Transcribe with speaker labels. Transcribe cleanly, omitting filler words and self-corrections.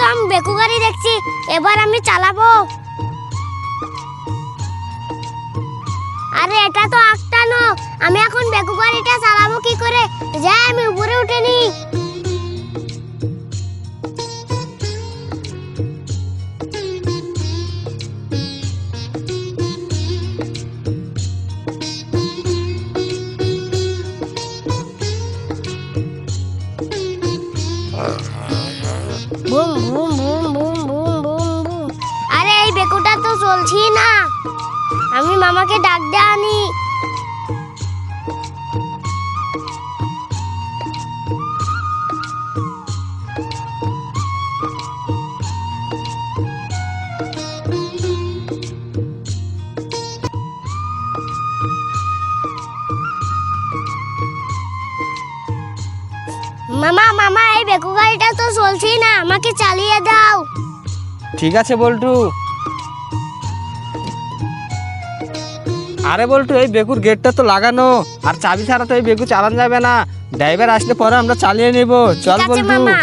Speaker 1: প্রথম বেকু গাড়ি দেখছি, এবার আমি চালাবো। আরে এটা তো আটটানো, আমি এখন বেকু গাড়িটা চালাবো কি করে? যাই আমি উপরে উঠে নি। Boom boom boom boom boom boom boom. আরে এই বেকুটা তো চলছি না, আমি মামাকে ডাক দিয়ে আনি। মামা মামা এই বেকু গাড়িটা তো চলছেই না, আমাকে চালিয়ে দাও।
Speaker 2: ঠিক আছে বল্টু। আরে বল্টু, এই বেকুর গেটটা তো লাগানো, আর চাবি ছাড়া তো এই বেকু চালানো যাবে না। ড্রাইভার আসলে পরে আমরা চালিয়ে নেব। চল
Speaker 1: ঠিক আছে
Speaker 2: বল্টু।
Speaker 1: মামা।